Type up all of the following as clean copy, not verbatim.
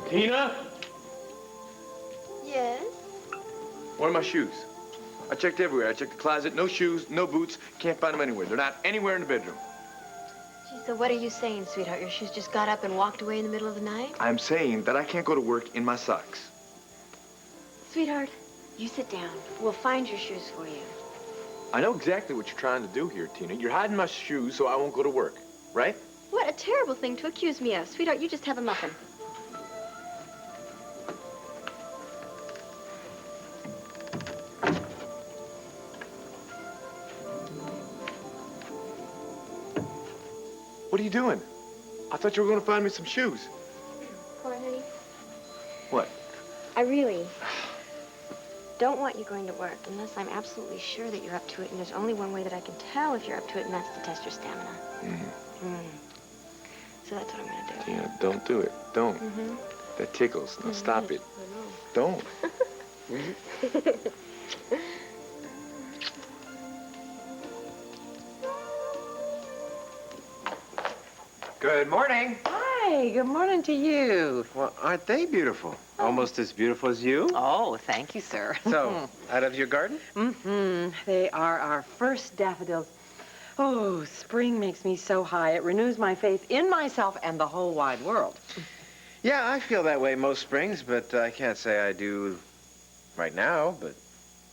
Tina? Yes? Where are my shoes? I checked everywhere. I checked the closet. No shoes, no boots. Can't find them anywhere. They're not anywhere in the bedroom. Gee, so what are you saying, sweetheart? Your shoes just got up and walked away in the middle of the night? I'm saying that I can't go to work in my socks. Sweetheart, you sit down. We'll find your shoes for you. I know exactly what you're trying to do here, Tina. You're hiding my shoes so I won't go to work, right? What a terrible thing to accuse me of. Sweetheart, you just have a muffin. What are you doing? I thought you were going to find me some shoes. Come on, honey. What? I really don't want you going to work unless I'm absolutely sure that you're up to it, and there's only one way that I can tell if you're up to it, and that's to test your stamina. So that's what I'm going to do. Tina, don't do it. Don't. That tickles. Now stop it. Don't. Will you? Good morning. Hi, good morning to you. Well, aren't they beautiful? Almost as beautiful as you. Oh, thank you, sir. So, out of your garden? They are our first daffodils. Oh, spring makes me so high. It renews my faith in myself and the whole wide world. Yeah, I feel that way most springs, but I can't say I do right now, but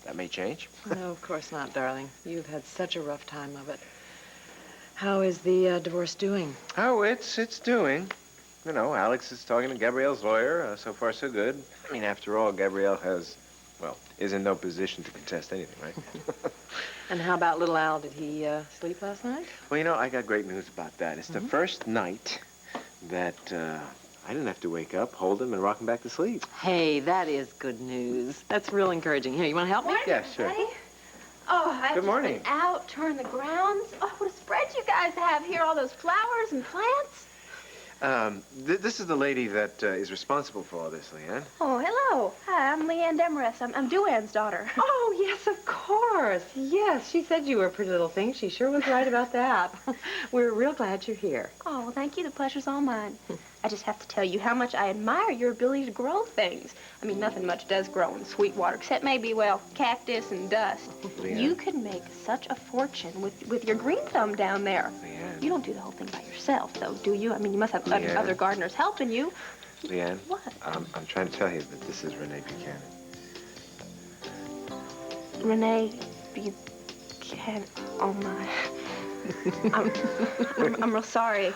that may change. No, of course not, darling. You've had such a rough time of it. How is the divorce doing? Oh, it's doing. You know, Alex is talking to Gabrielle's lawyer. So far, so good. I mean, after all, Gabrielle is in no position to contest anything, right? And how about little Al? Did he sleep last night? Well, you know, I got great news about that. It's the first night that I didn't have to wake up, hold him, and rock him back to sleep. Hey, that is good news. That's real encouraging. Here, you want to help me? Yeah, sure. Ready? Oh, I've Good morning. just been out, touring the grounds. Oh, what a spread you guys have here, all those flowers and plants. This is the lady that is responsible for all this, LeeAnn. Oh, hello. Hi, I'm LeeAnn Demarest. I'm DuAnn's daughter. Oh, yes, of course. Yes, she said you were a pretty little thing. She sure was right about that. We're real glad you're here. Oh, well, thank you. The pleasure's all mine. I just have to tell you how much I admire your ability to grow things. I mean, nothing much does grow in Sweetwater, except maybe, well, cactus and dust. LeeAnn. You could make such a fortune with your green thumb down there. LeeAnn. You don't do the whole thing by yourself, though, do you? I mean, you must have other gardeners helping you. LeeAnn. What? I'm trying to tell you that this is Renee Buchanan. Renee Buchanan. Oh, my. I'm real sorry.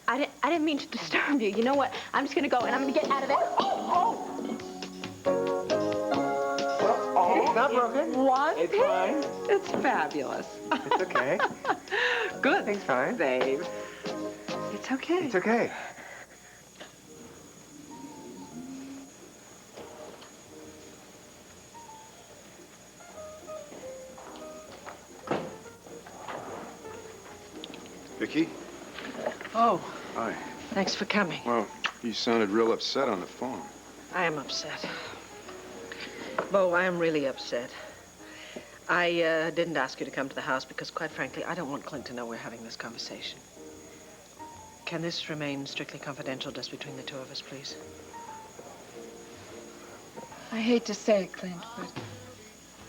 I didn't mean to disturb you. You know what? I'm just gonna go and I'm gonna get out of there. It's not broken. One It's pin? fine. It's fabulous. It's okay. Good. Everything's fine. Babe. It's okay. It's okay. Vicky? Oh, Hi. thanks for coming. Well, you sounded real upset on the phone. I am upset. Bo, I am really upset. I didn't ask you to come to the house because, quite frankly, I don't want Clint to know we're having this conversation. Can this remain strictly confidential just between the two of us, please? I hate to say it, Clint, but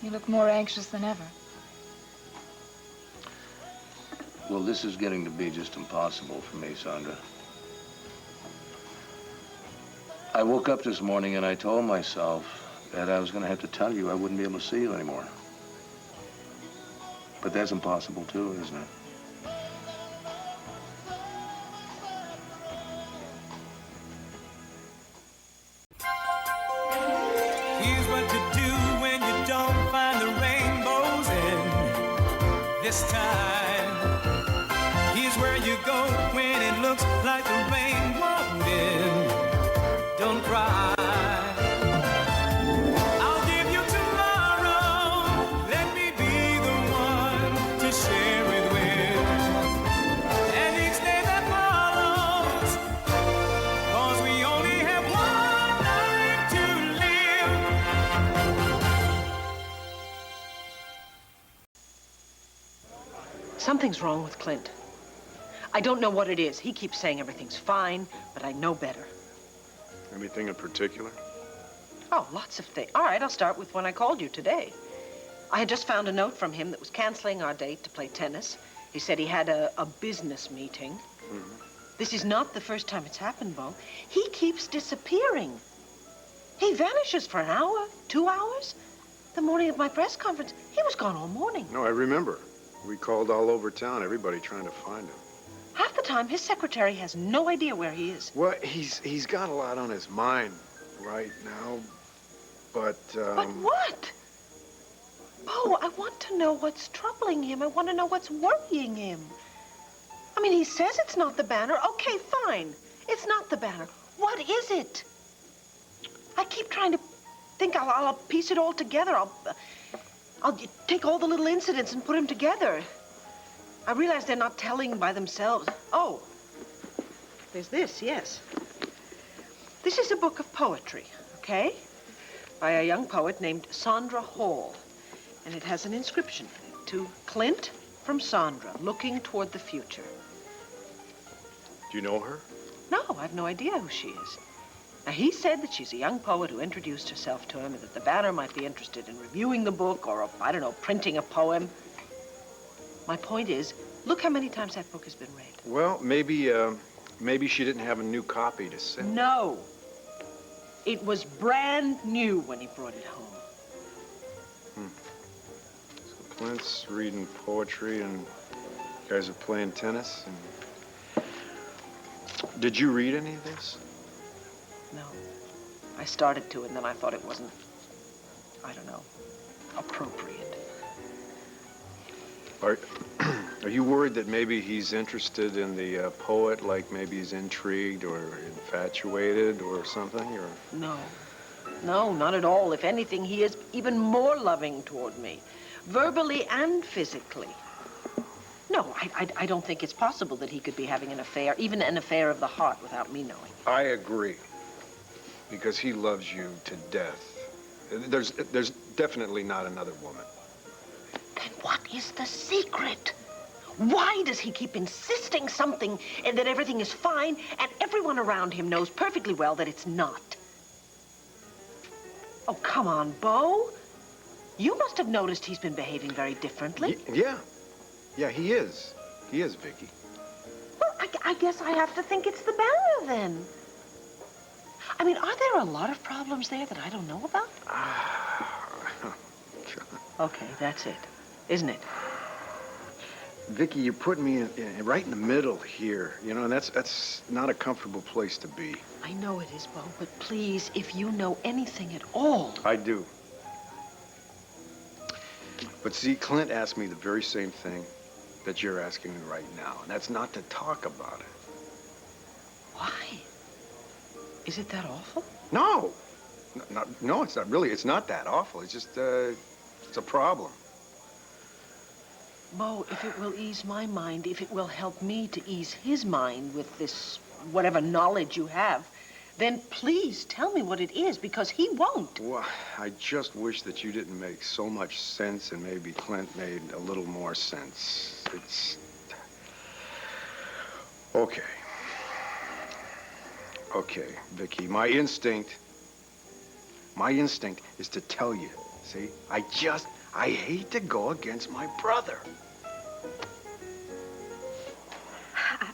you look more anxious than ever. Well, this is getting to be just impossible for me, Sondra. I woke up this morning and I told myself that I was going to have to tell you I wouldn't be able to see you anymore. But that's impossible too, isn't it? Here's what to do when you don't find the rainbows in this time. Here's where you go when it looks like the rain won't end. Don't cry. I'll give you tomorrow. Let me be the one to share it with. And each day that follows, 'cause we only have one life to live. Something's wrong with Clint. I don't know what it is. He keeps saying everything's fine, but I know better. Anything in particular? Oh, lots of things. All right, I'll start with when I called you today. I had just found a note from him that was canceling our date to play tennis. He said he had a business meeting. Mm-hmm. This is not the first time it's happened, Bo. He keeps disappearing. He vanishes for an hour, 2 hours. The morning of my press conference, he was gone all morning. No, I remember. We called all over town, everybody trying to find him. Half the time, his secretary has no idea where he is. Well, he's got a lot on his mind right now, but, But what? Bo, I want to know what's troubling him. I want to know what's worrying him. I mean, he says it's not the banner. Okay, fine. It's not the banner. What is it? I keep trying to think I'll piece it all together. I'll take all the little incidents and put them together. I realize they're not telling by themselves. Oh, there's this, yes. This is a book of poetry, okay? By a young poet named Sondra Hall. And it has an inscription to Clint from Sondra, looking toward the future. do you know her? No, I have no idea who she is. Now, he said that she's a young poet who introduced herself to him and that the banner might be interested in reviewing the book or, I don't know, printing a poem. My point is, look how many times that book has been read. Well, maybe she didn't have a new copy to send. No. It was brand new when he brought it home. So Clint's reading poetry and you guys are playing tennis. And did you read any of this? No. I started to, and then I thought it wasn't, I don't know, appropriate. Are you worried that maybe he's interested in the poet, like maybe he's intrigued or infatuated or something, or? No. No, not at all. If anything, he is even more loving toward me, verbally and physically. No, I don't think it's possible that he could be having an affair, even an affair of the heart, without me knowing. I agree, because he loves you to death. There's definitely not another woman. Then what is the secret? Why does he keep insisting something and that everything is fine and everyone around him knows perfectly well that it's not? Oh, come on, Bo. You must have noticed he's been behaving very differently. Yeah, he is. He is, Vicky. Well, I guess I have to think it's the banner, then. I mean, are there a lot of problems there that I don't know about? Okay, that's it, isn't it? Vicky, you're putting me right in the middle here, you know, and that's not a comfortable place to be. I know it is, Bo, but please, if you know anything at all. I do. But see, Clint asked me the very same thing that you're asking me right now, and that's not to talk about it. Why? Is it that awful? No. No, it's not really. It's not that awful. It's just, it's a problem. Bo, if it will ease my mind, if it will help me to ease his mind with this whatever knowledge you have, then please tell me what it is, because he won't. Well, I just wish that you didn't make so much sense and maybe Clint made a little more sense. It's... Okay. Okay, Vicky, my instinct is to tell you, see? I hate to go against my brother.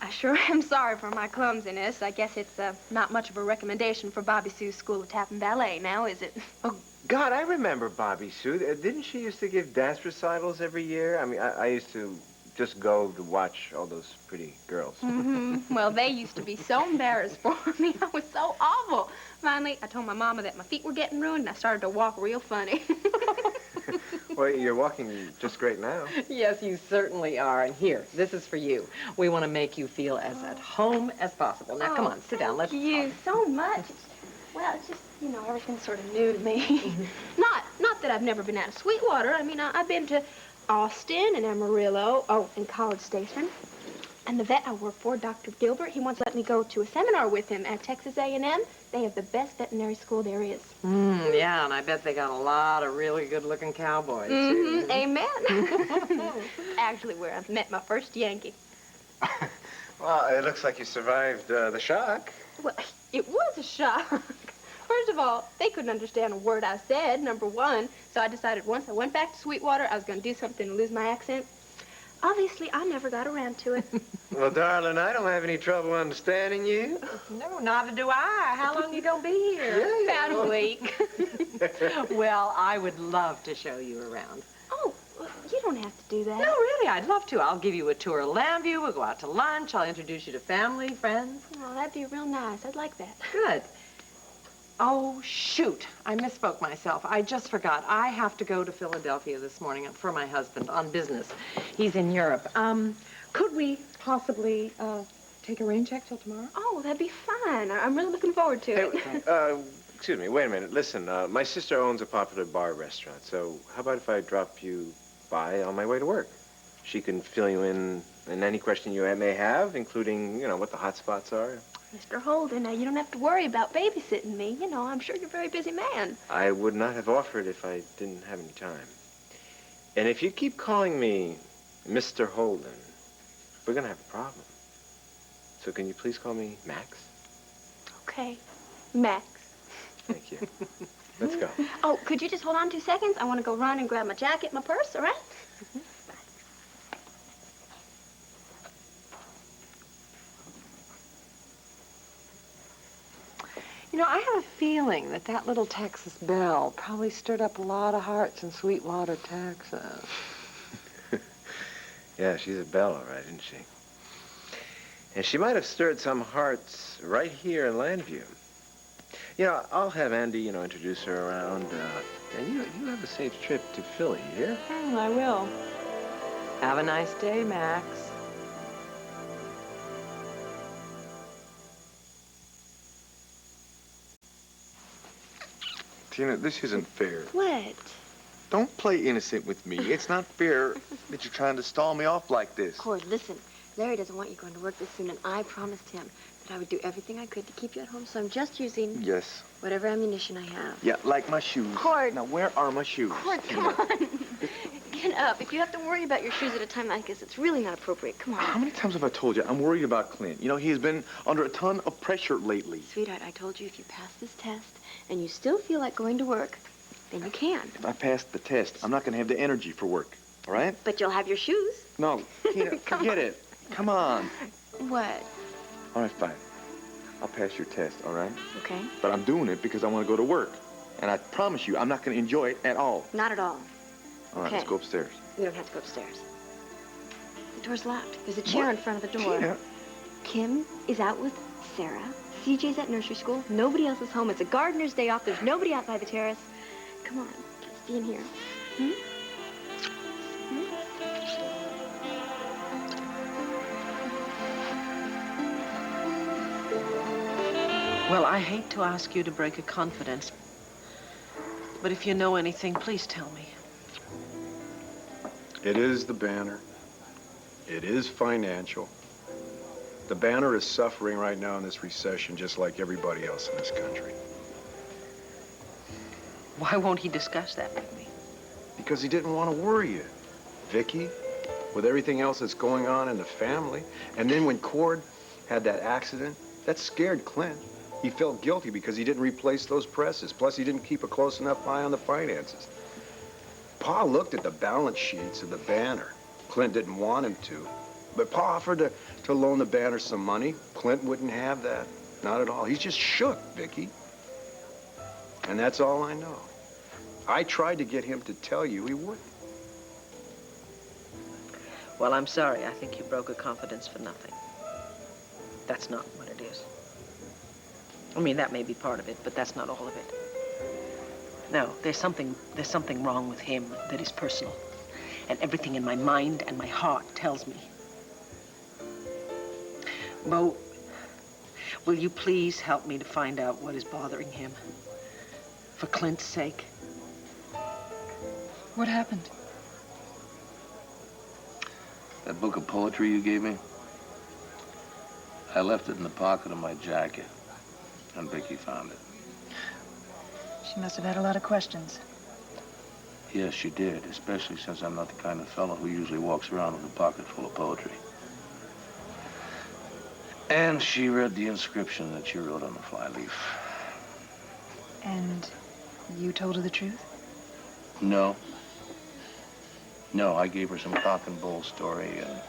I sure am sorry for my clumsiness. I guess it's not much of a recommendation for Bobby Sue's School of Tap and Ballet now, is it? Oh, God, I remember Bobby Sue. Didn't she used to give dance recitals every year? I mean, I used to just go to watch all those pretty girls. Mm-hmm. Well, they used to be so embarrassed for me. I was so awful. Finally, I told my mama that my feet were getting ruined, and I started to walk real funny. Well, you're walking just great now. Yes, you certainly are. And here, this is for you. We want to make you feel as at home as possible. Now, come on, sit down. Let's Thank you so much. Well, it's just, you know, everything's sort of new to me. Not that I've never been out of Sweetwater. I mean, I've been to Austin and Amarillo, and College Station. And the vet I work for, Dr. Gilbert, he wants to let me go to a seminar with him at Texas A&M. They have the best veterinary school there is. Yeah, and I bet they got a lot of really good-looking cowboys, too. Amen. Actually, where I've met my first Yankee. Well, it looks like you survived the shock. Well, it was a shock. First of all, they couldn't understand a word I said, number one. So I decided once I went back to Sweetwater, I was going to do something to lose my accent. Obviously, I never got around to it. Well, darling, I don't have any trouble understanding you. No, neither do I. How long you gonna be here? About a week. Well, I would love to show you around. Oh, well, you don't have to do that. No, really, I'd love to. I'll give you a tour of Lambview. We'll go out to lunch. I'll introduce you to family, friends. Oh, that'd be real nice. I'd like that. Good. Oh, shoot. I misspoke myself. I just forgot. I have to go to Philadelphia this morning for my husband on business. He's in Europe. Could we possibly take a rain check till tomorrow? Oh, that'd be fine. I'm really looking forward to it. Excuse me, wait a minute. Listen, my sister owns a popular bar restaurant, so how about if I drop you by on my way to work? She can fill you in any question you may have, including, you know, what the hot spots are. Mr. Holden, now you don't have to worry about babysitting me. You know, I'm sure you're a very busy man. I would not have offered if I didn't have any time. And if you keep calling me Mr. Holden, we're going to have a problem. So can you please call me Max? Okay. Max. Thank you. Let's go. Oh, could you just hold on 2 seconds? I want to go run and grab my jacket, my purse, all right? You know, I have a feeling that that little Texas belle probably stirred up a lot of hearts in Sweetwater, Texas. Yeah, she's a belle, all right, isn't she? And she might have stirred some hearts right here in Lambview. You know, I'll have Andy, you know, introduce her around, and you have a safe trip to Philly, yeah? I will. Have a nice day, Max. Tina, this isn't fair. What? Don't play innocent with me. It's not fair that you're trying to stall me off like this. Cord, listen. Larry doesn't want you going to work this soon, and I promised him that I would do everything I could to keep you at home, so I'm just using Yes. whatever ammunition I have. Yeah, like my shoes. Cord. Now, where are my shoes? Cord, come on. Get up. If you have to worry about your shoes at a time like this, it's really not appropriate. Come How on. many times have I told you I'm worried about Clint? You know, he has been under a ton of pressure lately. Sweetheart, I told you if you pass this test and you still feel like going to work, then you can. If I pass the test, I'm not going to have the energy for work, all right? But you'll have your shoes. No, Tina, forget it. Come on. What? All right, fine. I'll pass your test, all right? Okay. But I'm doing it because I want to go to work. And I promise you, I'm not going to enjoy it at all. Not at all. All right, Okay. let's go upstairs. We don't have to go upstairs. The door's locked. There's a chair in front of the door. Tina. Kim is out with Sarah. CJ's at nursery school. Nobody else is home. It's a gardener's day off. There's nobody out by the terrace. Come on. Let's be in here. Well, I hate to ask you to break a confidence, but if you know anything, please tell me. It is the banner. It is financial. The banner is suffering right now in this recession, just like everybody else in this country. Why won't he discuss that with me? Because he didn't want to worry you. Vicky, with everything else that's going on in the family. And then when Cord had that accident, that scared Clint. He felt guilty because he didn't replace those presses. Plus, he didn't keep a close enough eye on the finances. Pa looked at the balance sheets of the banner. Clint didn't want him to. But Pa offered to loan the banner some money. Clint wouldn't have that. Not at all. He's just shook, Vicky. And that's all I know. I tried to get him to tell you he wouldn't. Well, I'm sorry. I think you broke a confidence for nothing. That's not what it is. I mean, that may be part of it, but that's not all of it. No, there's something wrong with him that is personal. And everything in my mind and my heart tells me. Bo, will you please help me to find out what is bothering him? For Clint's sake. What happened? That book of poetry you gave me? I left it in the pocket of my jacket, and Vicky found it. She must have had a lot of questions. Yes, she did, especially since I'm not the kind of fellow who usually walks around with a pocket full of poetry. And she read the inscription that you wrote on the flyleaf. And you told her the truth? No. No, I gave her some cock and bull story, and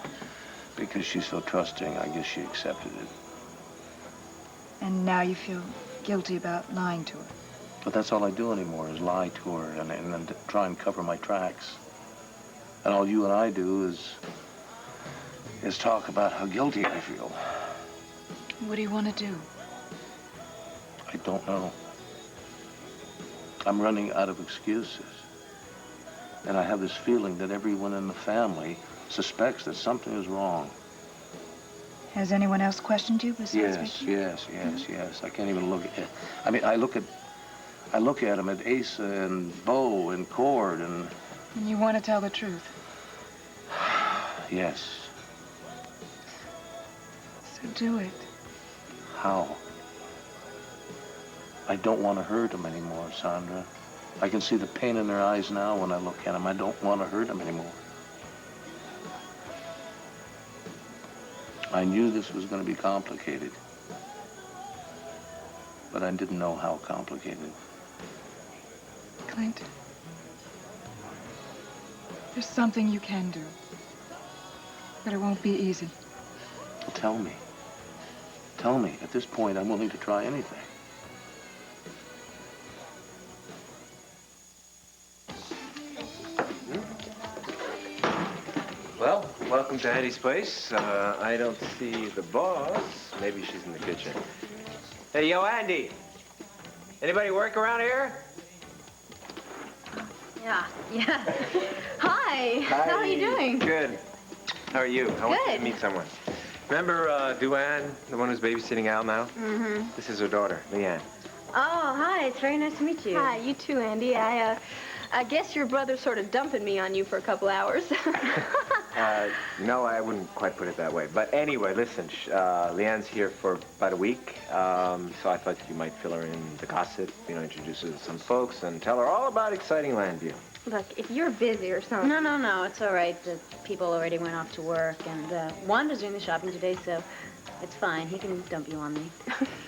because she's so trusting, I guess she accepted it. And now you feel guilty about lying to her? But that's all I do anymore is lie to her and then try and cover my tracks. And all you and I do is talk about how guilty I feel. What do you want to do? I don't know. I'm running out of excuses. And I have this feeling that everyone in the family suspects that something is wrong. Has anyone else questioned you besides Vicky? Yes. I can't even look at it. I mean, I look at them, at Asa and Bo and Cord and... And you want to tell the truth? Yes. So do it. How? I don't want to hurt them anymore, Sondra. I can see the pain in their eyes now when I look at them. I don't want to hurt them anymore. I knew this was going to be complicated, but I didn't know how complicated. Clint, there's something you can do, but it won't be easy. Well, tell me. Tell me. At this point, I'm willing to try anything. Well, welcome to Andy's place. I don't see the boss. Maybe she's in the kitchen. Hey, yo, Andy. Anybody work around here? Yeah. Hi. How are you doing? Good. How are you? I want you to Good. meet someone. Remember DuAnn, the one who's babysitting Al now? Mm-hmm. This is her daughter, LeeAnn. Oh, hi. It's very nice to meet you. Hi, you too, Andy. I guess your brother's sort of dumping me on you for a couple hours. No, I wouldn't quite put it that way. But anyway, listen, LeeAnn's here for about a week, so I thought you might fill her in the gossip, introduce her to some folks and tell her all about exciting Landview. Look, if you're busy or something. No. It's all right. The people already went off to work, and Wanda's doing the shopping today, so it's fine. He can dump you on me.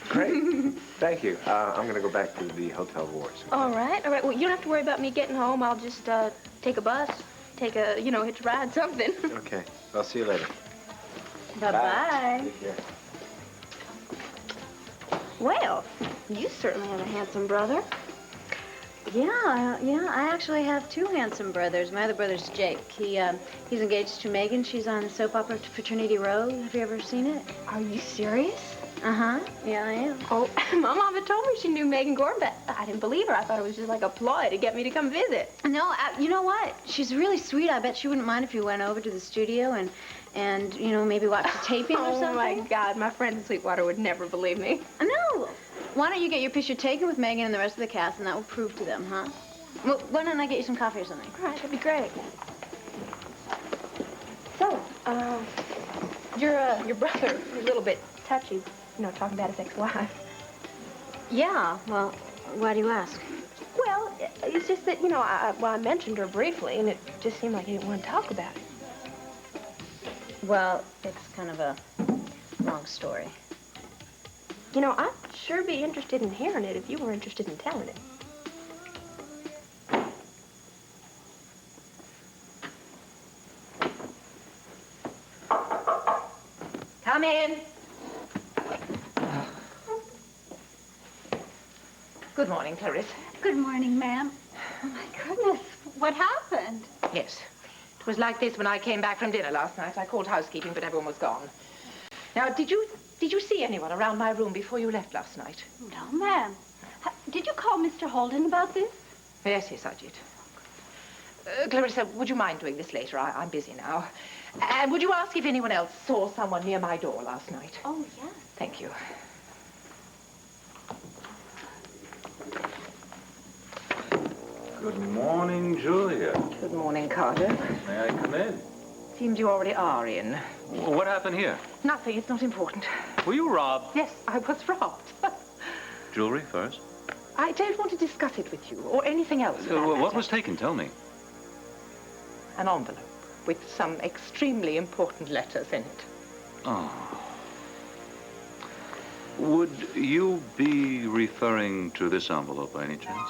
Great. Thank you. I'm going to go back to the hotel wards. Okay? All right. Well, you don't have to worry about me getting home. I'll just take a bus, take a, hitch a ride, something. Okay. I'll see you later. Bye-bye. Take care. Well, you certainly have a handsome brother. Yeah, I actually have two handsome brothers. My other brother's Jake. He's engaged to Megan. She's on the soap opera Fraternity Row. Have you ever seen it? Are you serious? Uh-huh. Yeah, I am. Oh, my mama told me she knew Megan Gordon, but I didn't believe her. I thought it was just like a ploy to get me to come visit. No, you know what? She's really sweet. I bet she wouldn't mind if you went over to the studio and maybe watch the taping or something. Oh, my God. My friend in Sweetwater would never believe me. No. Why don't you get your picture taken with Megan and the rest of the cast, and that will prove to them, huh? Well, why don't I get you some coffee or something? All right, that'd be great. So, your brother, a little bit touchy, talking about his ex-wife. Yeah, well, why do you ask? Well, it's just that, I mentioned her briefly, and it just seemed like he didn't want to talk about it. Well, it's kind of a long story. I'd sure be interested in hearing it if you were interested in telling it. Come in. Good morning, Clarissa. Good morning, ma'am. Oh, my goodness. What happened? Yes. It was like this when I came back from dinner last night. I called housekeeping, but everyone was gone. Now, did you see anyone around my room before you left last night? No, ma'am. Did you call Mr. Holden about this? Yes, I did. Clarissa, would you mind doing this later? I'm busy now. And would you ask if anyone else saw someone near my door last night? Oh, yes. Thank you. Good morning, Julia. Good morning, Carlo. May I come in? seems you already are in. What happened here? Nothing. It's not important. Were you robbed? Yes, I was robbed. Jewelry first. I don't want to discuss it with you or anything else. for that What matter. was taken? Tell me. An envelope with some extremely important letters in it. Oh. Would you be referring to this envelope by any chance?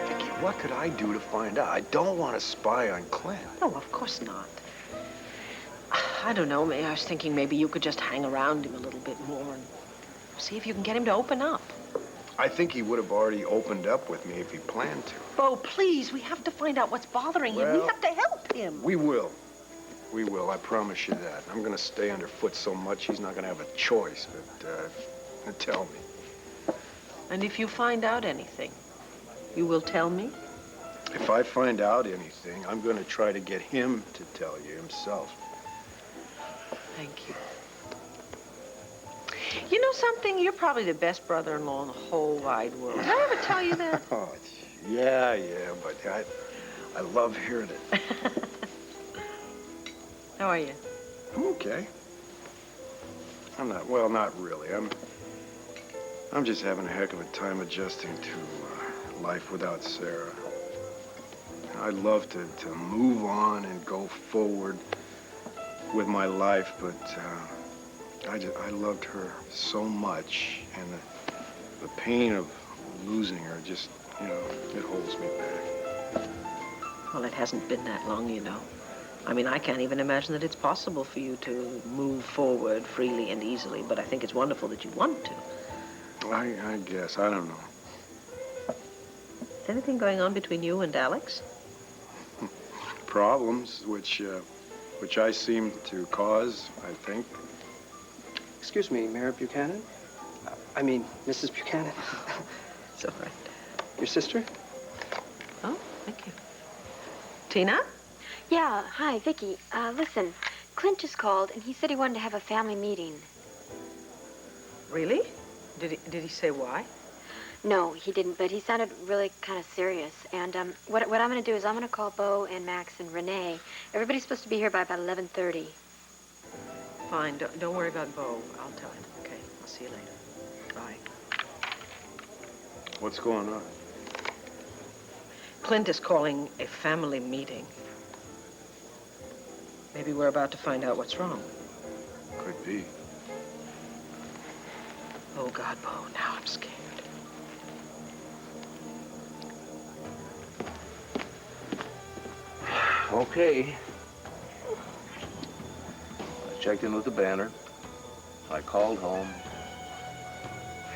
Vicky, what could I do to find out? I don't want to spy on Clint. No, of course not. I don't know, May. I was thinking maybe you could just hang around him a little bit more and see if you can get him to open up. I think he would have already opened up with me if he planned to. Bo, please, we have to find out what's bothering him. We Well, have to help him. We will. We will, I promise you that. I'm going to stay underfoot so much he's not going to have a choice, but tell me. And if you find out anything, you will tell me? If I find out anything, I'm going to try to get him to tell you himself. Thank you. You know something? You're probably the best brother-in-law in the whole wide world. Did I ever tell you that? Oh, yeah, but I love hearing it. How are you? I'm okay. I'm not, well, not really. I'm just having a heck of a time adjusting to life without Sarah. I'd love to move on and go forward with my life, but I loved her so much, and the pain of losing her just, it holds me back. Well, it hasn't been that long, you know. I mean, I can't even imagine that it's possible for you to move forward freely and easily, but I think it's wonderful that you want to. I guess. I don't know. Is anything going on between you and Alex? Problems, which I seem to cause, I think. Excuse me, Mayor Buchanan? I mean, Mrs. Buchanan. It's all right. Your sister? Oh, thank you. Tina? Yeah, hi, Vicky. Listen, Clint just called, and he said he wanted to have a family meeting. Really? Did he say why? No, he didn't, but he sounded really kind of serious. And what I'm going to do is I'm going to call Bo and Max and Renee. Everybody's supposed to be here by about 11:30. Fine. Don't worry about Bo. I'll tell him. Okay. I'll see you later. Bye. What's going on? Clint is calling a family meeting. Maybe we're about to find out what's wrong. Could be. Oh, God, Bo, now I'm scared. Okay. I checked in with the banner. I called home.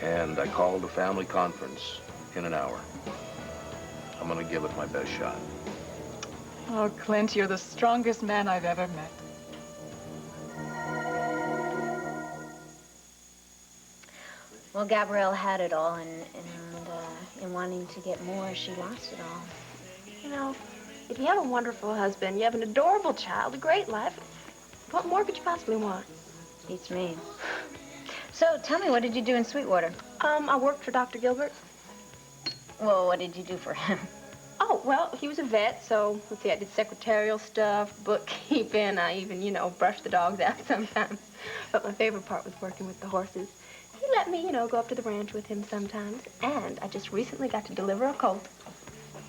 And I called a family conference in an hour. I'm gonna give it my best shot. Oh, Clint, you're the strongest man I've ever met. Well, Gabrielle had it all, and in wanting to get more, she lost it all. You know, if you have a wonderful husband, you have an adorable child, a great life, what more could you possibly want? Beats me. So, tell me, what did you do in Sweetwater? I worked for Dr. Gilbert. Well, what did you do for him? Oh, well, he was a vet, so, let's see, I did secretarial stuff, bookkeeping, I even, brushed the dogs out sometimes. But my favorite part was working with the horses. He let me, go up to the ranch with him sometimes, and I just recently got to deliver a colt.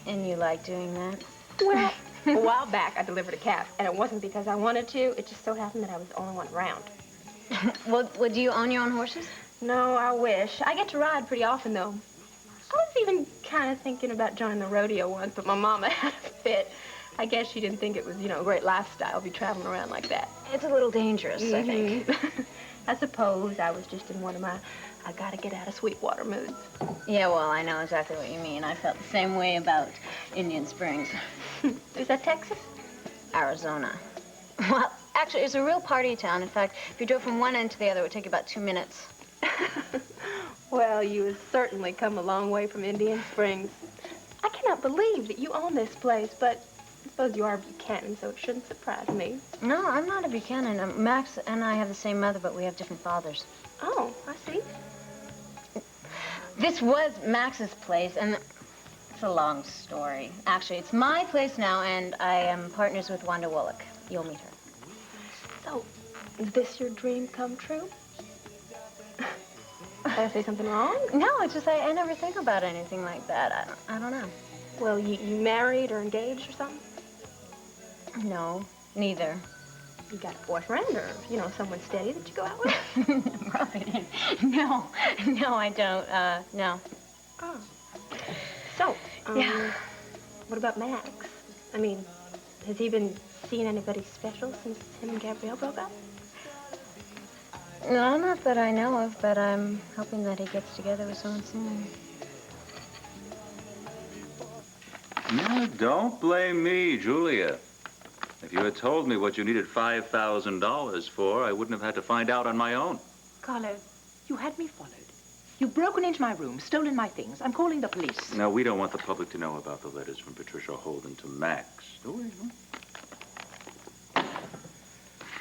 And you like doing that? Well, a while back, I delivered a calf, and it wasn't because I wanted to, it just so happened that I was the only one around. Well, do you own your own horses? No, I wish. I get to ride pretty often, though. I was even kind of thinking about joining the rodeo once, but my mama had a fit. I guess she didn't think it was, a great lifestyle to be traveling around like that. It's a little dangerous, I think. I suppose I was just in one of my I gotta get out of Sweetwater moods. Yeah, well, I know exactly what you mean. I felt the same way about Indian Springs. Is that Texas? Arizona. Well, actually, it's a real party town. In fact, if you drove from one end to the other, it would take you about 2 minutes. Well, you have certainly come a long way from Indian Springs. I cannot believe that you own this place, but I suppose you are Buchanan, so it shouldn't surprise me. No, I'm not a Buchanan. Max and I have the same mother, but we have different fathers. Oh, I see. This was Max's place, and It's a long story. Actually, it's my place now, and I am partners with Wanda Wallach. You'll meet her. So, is this your dream come true? Did I say something wrong? No, it's just I never think about anything like that. I don't know. Well, you married or engaged or something? No, neither. You got a boyfriend or, someone steady that you go out with? Right. No, I don't. No. Oh. So, Yeah. What about Max? I mean, has he been seeing anybody special since him and Gabrielle broke up? No, not that I know of, but I'm hoping that he gets together with someone soon. No, don't blame me, Julia. If you had told me what you needed $5,000 for, I wouldn't have had to find out on my own. Carlo, you had me followed. You've broken into my room, stolen my things. I'm calling the police. No, we don't want the public to know about the letters from Patricia Holden to Max, do we?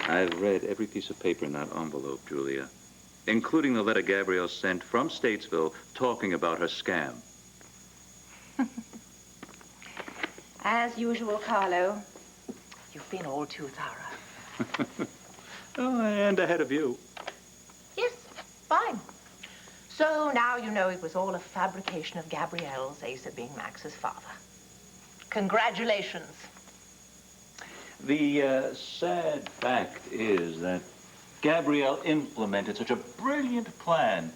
I've read every piece of paper in that envelope, Julia, including the letter Gabrielle sent from Statesville talking about her scam. As usual, Carlo, you've been all too thorough. Oh, and ahead of you. Yes, fine. So now you know it was all a fabrication of Gabrielle's, Asa being Max's father. Congratulations. The sad fact is that Gabrielle implemented such a brilliant plan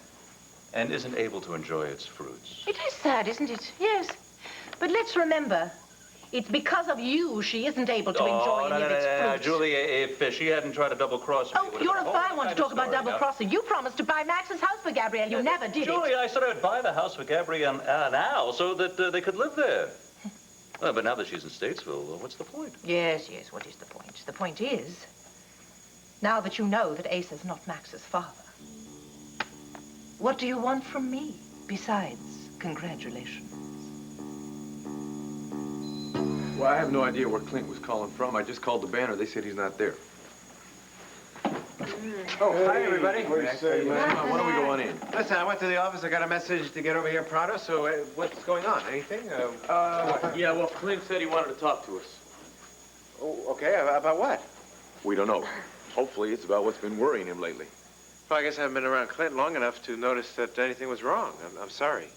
and isn't able to enjoy its fruits. It is sad, isn't it? Yes. But let's remember, it's because of you she isn't able to enjoy any of its fruits. Julia, if she hadn't tried to double-cross me... Oh, you're a fine one to talk about double-crossing. You promised to buy Max's house for Gabrielle. You never did Julia, I said I would buy the house for Gabrielle and Al so that they could live there. Well, but now that she's in Statesville, what's the point? Yes, what is the point? The point is, now that you know that Asa's not Max's father, what do you want from me besides congratulations? Well, I have no idea where Clint was calling from. I just called the banner. They said he's not there. Oh, hi, everybody. When do we go on in? Listen, I went to the office. I got a message to get over here pronto, so what's going on? Anything? Yeah, well, Clint said he wanted to talk to us. Oh, okay. About what? We don't know. Hopefully, it's about what's been worrying him lately. Well, I guess I haven't been around Clint long enough to notice that anything was wrong. I'm sorry.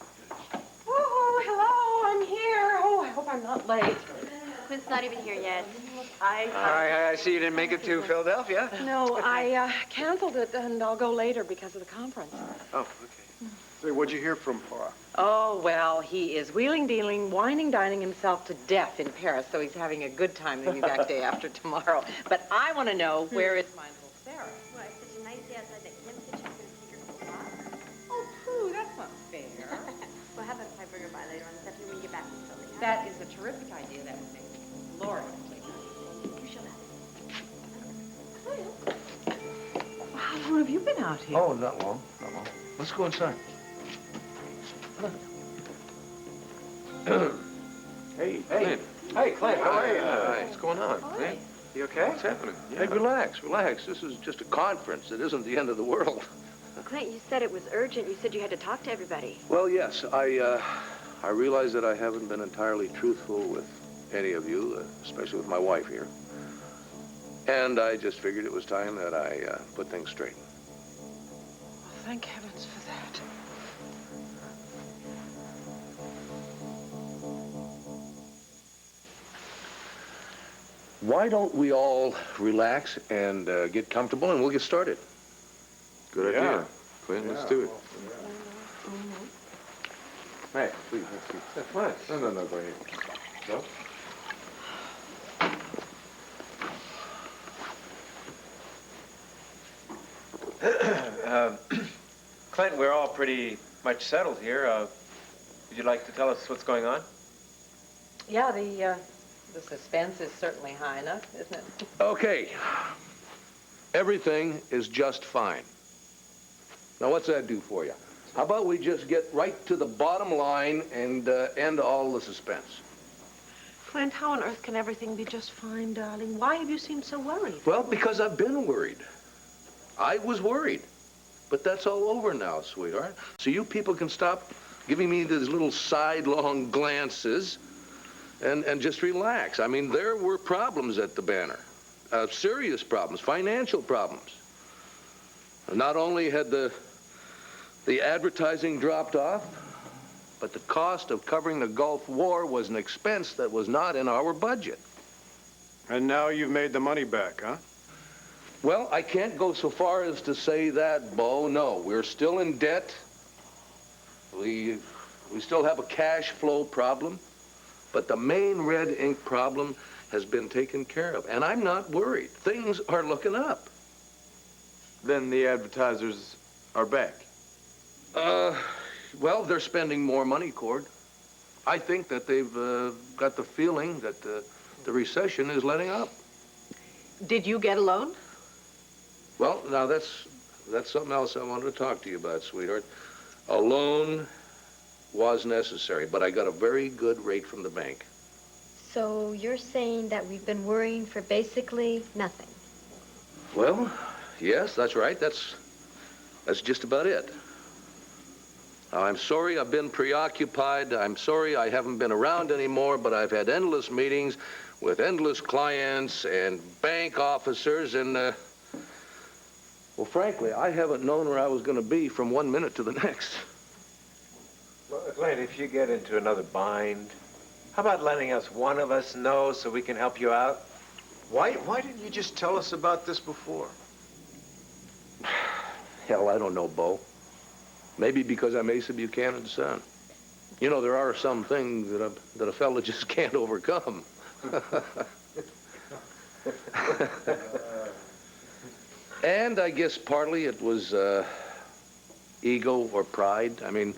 Oh, hello, I'm here. Oh, I hope I'm not late. Clint's not even here yet. I see you didn't make it to Philadelphia. No, I canceled it, and I'll go later because of the conference. Oh, okay. Say, what'd you hear from Pa? Oh, well, he is wheeling, dealing, wining, dining himself to death in Paris, so he's having a good time. He'll be back day after tomorrow. But I want to know, where is my little Sarah? Well, it's such a nice day outside that Kim said she was going to take her for a walk. Oh, pooh, that's not fair. Well, how about if I bring her by later on this afternoon when you get back from Philly? Huh? That is a terrific idea. That would make Laura complete. You shall have. How long have you been out here? Oh, not long. Let's go inside. Hey, Clint. Hey, Clint, how are you? What's going on, Clint? You okay? What's happening? Hey, relax. This is just a conference. It isn't the end of the world. Well, Clint, you said it was urgent. You said you had to talk to everybody. Well, yes, I realize that I haven't been entirely truthful with any of you, especially with my wife here. And I just figured it was time that I put things straight. Well, thank heavens for that. Why don't we all relax and get comfortable, and we'll get started. Good idea. Clint, let's do it. Hey, please, that's fine. No, go ahead. Go. Clint, we're all pretty much settled here. Would you like to tell us what's going on? Yeah, the suspense is certainly high enough, isn't it? Okay. Everything is just fine. Now, what's that do for you? How about we just get right to the bottom line and end all the suspense? Clint, how on earth can everything be just fine, darling? Why have you seemed so worried? Well, because I've been worried. I was worried. But that's all over now, sweetheart. So you people can stop giving me these little sidelong glances, and just relax. I mean, there were problems at the Banner, serious problems, financial problems. Not only had the advertising dropped off, but the cost of covering the Gulf War was an expense that was not in our budget. And now you've made the money back, huh? Well, I can't go so far as to say that, Bo. No, we're still in debt. We still have a cash flow problem, but the main red ink problem has been taken care of, and I'm not worried. Things are looking up. Then the advertisers are back. Well, they're spending more money, Cord. I think that they've got the feeling that the recession is letting up. Did you get a loan? Well, now that's something else I wanted to talk to you about, sweetheart. A loan was necessary, but I got a very good rate from the bank. So you're saying that we've been worrying for basically nothing? Well, yes, that's right. That's just about it. Now, I'm sorry I've been preoccupied. I'm sorry I haven't been around anymore, but I've had endless meetings with endless clients and bank officers, and, well, frankly, I haven't known where I was going to be from 1 minute to the next. Well, Clint, if you get into another bind, how about letting one of us know so we can help you out? Why didn't you just tell us about this before? Hell, I don't know, Bo. Maybe because I'm Asa Buchanan's son. You know, there are some things that a fella just can't overcome. And I guess partly it was ego or pride. I mean,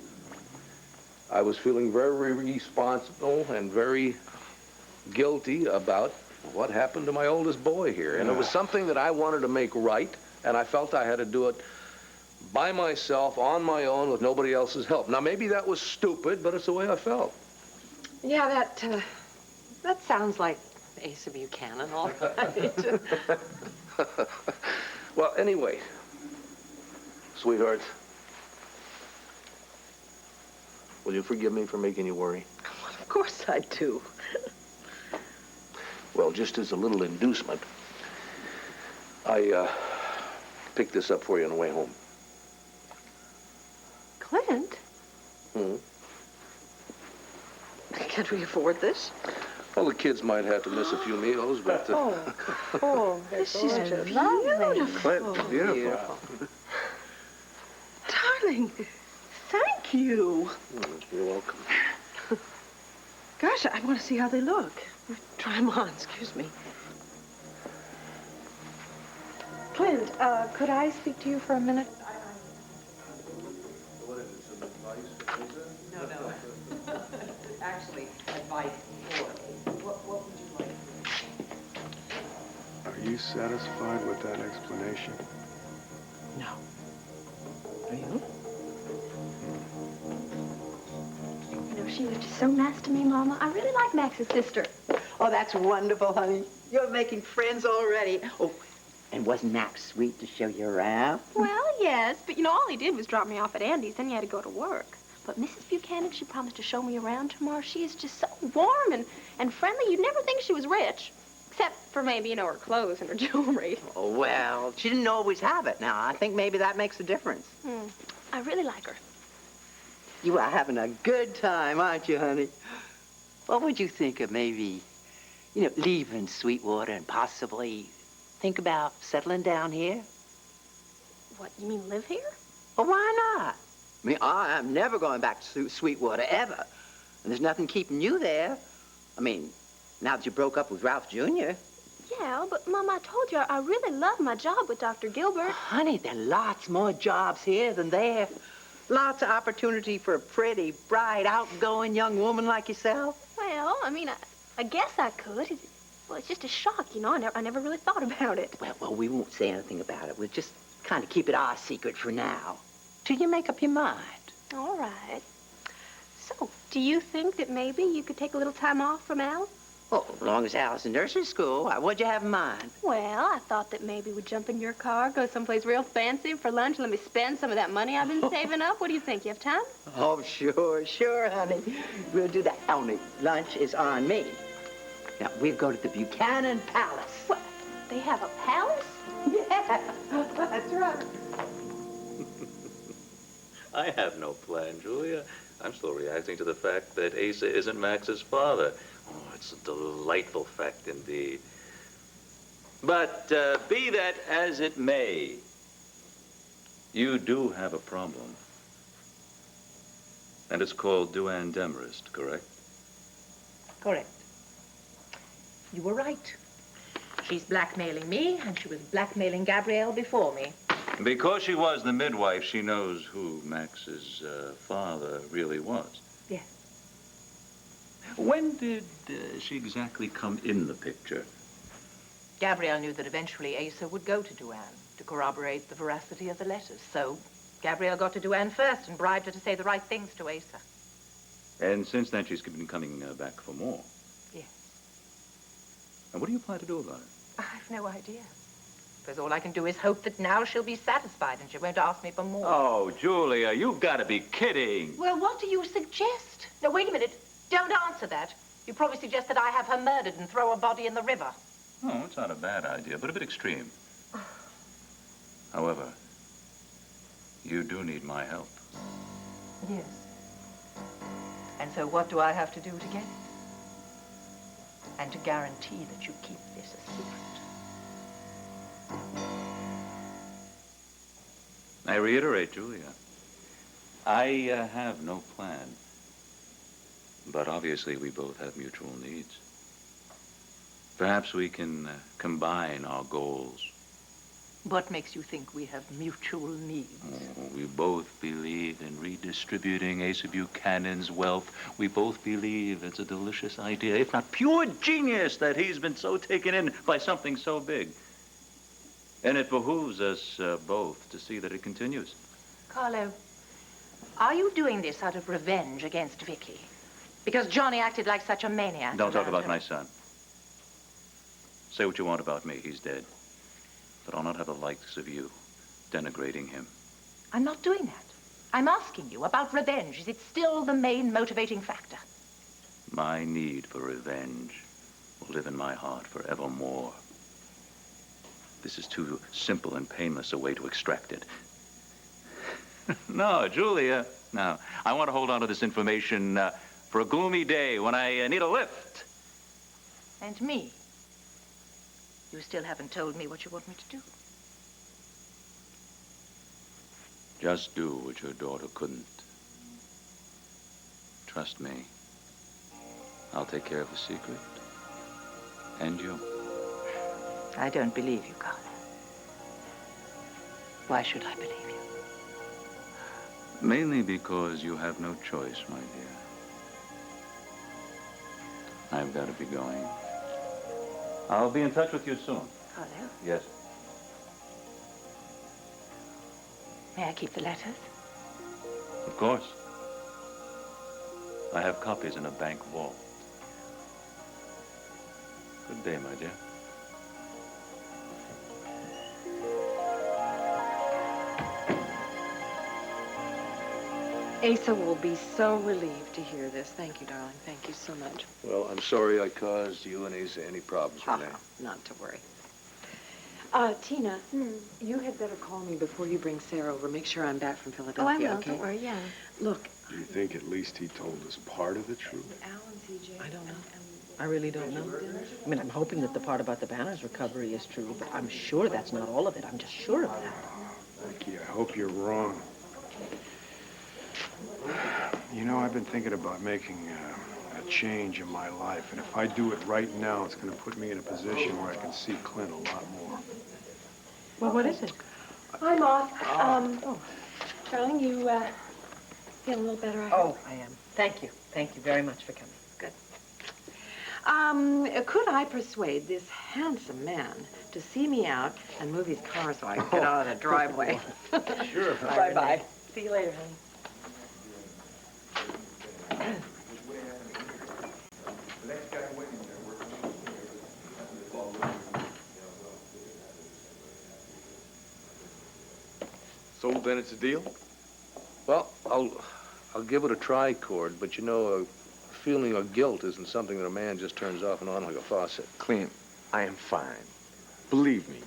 I was feeling very responsible and very guilty about what happened to my oldest boy here. And it was something that I wanted to make right, and I felt I had to do it by myself, on my own, with nobody else's help. Now, maybe that was stupid, but it's the way I felt. Yeah, that sounds like Asa Buchanan, all right. Well, anyway, sweetheart, will you forgive me for making you worry? Well, of course I do. Well, just as a little inducement, I picked this up for you on the way home. Clint? Hmm? Can't we afford this? Well, the kids might have to miss a few meals, but... This is beautiful. Clint, beautiful. Darling, thank you. You're welcome. Gosh, I want to see how they look. Try them on, excuse me. Clint, could I speak to you for a minute? No. Actually, advice for what would you like? Are you satisfied with that explanation? No. Are you? You know, she was just so nice to me, Mama. I really like Max's sister. Oh, that's wonderful, honey. You're making friends already. Oh, and wasn't Max sweet to show you around? Well, yes, but you know, all he did was drop me off at Andy's, then he had to go to work. But Mrs. Buchanan, she promised to show me around tomorrow. She is just so warm and friendly. You'd never think she was rich. Except for maybe, you know, her clothes and her jewelry. Oh, well, she didn't always have it. Now, I think maybe that makes a difference. I really like her. You are having a good time, aren't you, honey? What would you think of maybe, you know, leaving Sweetwater and possibly think about settling down here? What, you mean live here? Well, why not? I mean, I am never going back to Sweetwater, ever. And there's nothing keeping you there. I mean, now that you broke up with Ralph Jr. Yeah, but, Mom, I told you I really love my job with Dr. Gilbert. Oh, honey, there are lots more jobs here than there. Lots of opportunity for a pretty, bright, outgoing young woman like yourself. Well, I mean, I guess I could. Well, it's just a shock, you know. I never really thought about it. Well, we won't say anything about it. We'll just kind of keep it our secret for now, till you make up your mind. All right. So, do you think that maybe you could take a little time off from Al? Well, as long as Al's in nursery school, what'd you have in mind? Well, I thought that maybe we'd jump in your car, go someplace real fancy for lunch, let me spend some of that money I've been saving up. What do you think? You have time? Oh, sure, honey. We'll do that. Only lunch is on me. Now, we'll go to the Buchanan Palace. What? They have a palace? Yeah, that's right. I have no plan, Julia. I'm still reacting to the fact that Asa isn't Max's father. Oh, it's a delightful fact indeed. But be that as it may, you do have a problem. And it's called DuAnn Demarest, correct? Correct. You were right. She's blackmailing me, and she was blackmailing Gabrielle before me. Because she was the midwife, she knows who Max's father really was. Yes. When did she exactly come in the picture? Gabrielle knew that eventually Asa would go to DuAnn to corroborate the veracity of the letters. So Gabrielle got to DuAnn first and bribed her to say the right things to Asa. And since then, she's been coming back for more. Yes. And what do you plan to do about it? I've no idea. Because all I can do is hope that now she'll be satisfied and she won't ask me for more. Oh, Julia, you've got to be kidding. Well, what do you suggest? No, wait a minute. Don't answer that. You probably suggest that I have her murdered and throw her body in the river. Oh, it's not a bad idea, but a bit extreme. However, you do need my help. Yes. And so what do I have to do to get it? And to guarantee that you keep this a secret. I reiterate, Julia, I have no plan. But obviously, we both have mutual needs. Perhaps we can combine our goals. What makes you think we have mutual needs? Oh, we both believe in redistributing Asa Buchanan's wealth. We both believe it's a delicious idea, if not pure genius, that he's been so taken in by something so big. And it behooves us both to see that it continues. Carlo, are you doing this out of revenge against Vicky? Because Johnny acted like such a maniac. Don't talk about my son. Say what you want about me. He's dead. But I'll not have the likes of you denigrating him. I'm not doing that. I'm asking you about revenge. Is it still the main motivating factor? My need for revenge will live in my heart forevermore. This is too simple and painless a way to extract it. No, Julia. No. I want to hold on to this information for a gloomy day when I need a lift. And me? You still haven't told me what you want me to do. Just do what your daughter couldn't. Trust me. I'll take care of the secret. And you. I don't believe you, Carlo. Why should I believe you? Mainly because you have no choice, my dear. I've got to be going. I'll be in touch with you soon. Carlo? Yes. May I keep the letters? Of course. I have copies in a bank vault. Good day, my dear. Asa will be so relieved to hear this. Thank you, darling. Thank you so much. Well, I'm sorry I caused you and Asa any problems, Renee. Not to worry. Tina, you had better call me before you bring Sarah over. Make sure I'm back from Philadelphia, Oh, I will. okay? Don't worry, yeah. Look. Do you think at least he told us part of the truth? I don't know. I really don't know. I mean, I'm hoping that the part about the Banner's recovery is true, but I'm sure that's not all of it. I'm just sure of that. Vicky, I hope you're wrong. You know, I've been thinking about making a change in my life, and if I do it right now, it's going to put me in a position where I can see Clint a lot more. Well, what is it? I'm off. Darling, you feel a little better, I hope? I am. Thank you. Thank you very much for coming. Good. Could I persuade this handsome man to see me out and move his car so I can get out of the driveway? Sure. Bye-bye. See you later, honey. So then it's a deal? Well, I'll give it a try, Cord, but you know, a feeling of guilt isn't something that a man just turns off and on like a faucet. Clint, I am fine. Believe me.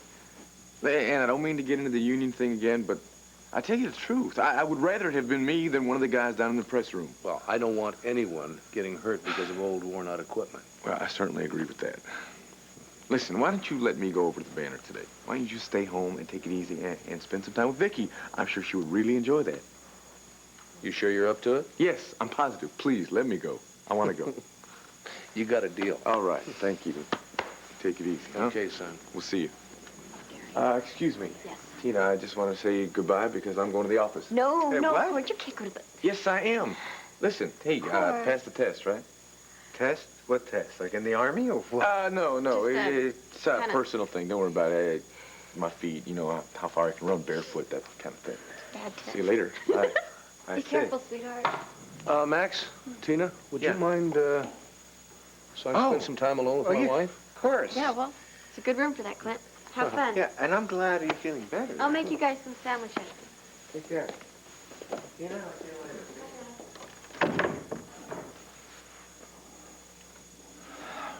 And I don't mean to get into the union thing again, but I tell you the truth. I would rather it have been me than one of the guys down in the press room. Well, I don't want anyone getting hurt because of old worn-out equipment. Well, I certainly agree with that. Listen, why don't you let me go over to the Banner today? Why don't you stay home and take it easy and spend some time with Vicky? I'm sure she would really enjoy that. You sure you're up to it? Yes, I'm positive. Please, let me go. I want to go. You got a deal. All right. Thank you. Take it easy, huh? Okay, son. We'll see you. Excuse me. Yes. Tina, I just want to say goodbye because I'm going to the office. No, Hey, no, what? Cord, you can't go to the... Yes, I am. Listen, hey, pass the test, right? Test? What test? Like in the Army or what? No. Just, It's a kinda- personal thing. Don't worry about it. My feet, you know, how far I can run barefoot, that kind of thing. Bad test. See you later. I Be say. careful, sweetheart. Max, Tina, would you Yeah. mind, so I can spend some time alone with my wife? Of course. Yeah, well, it's a good room for that, Clint. Have fun. Yeah, and I'm glad you're feeling better. I'll make you guys some sandwiches. Take care. You know, see you later.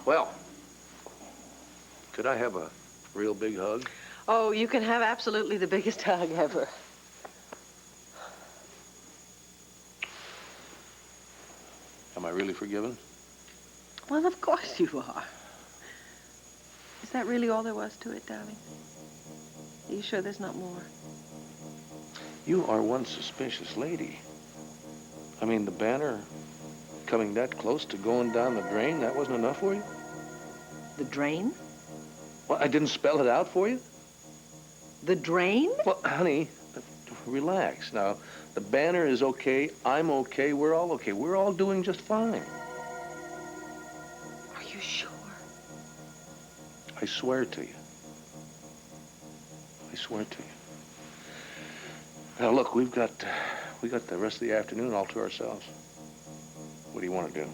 Well, could I have a real big hug? Oh, you can have absolutely the biggest hug ever. Am I really forgiven? Well, of course you are. Is that really all there was to it, darling? Are you sure there's not more? You are one suspicious lady. I mean, the Banner coming that close to going down the drain, that wasn't enough for you? The drain? Well, I didn't spell it out for you? The drain? Well, honey, relax. Now, the Banner is okay, I'm okay, we're all okay. We're all doing just fine. Are you sure? I swear to you. I swear to you. Now, look, we got the rest of the afternoon all to ourselves. What do you want to do?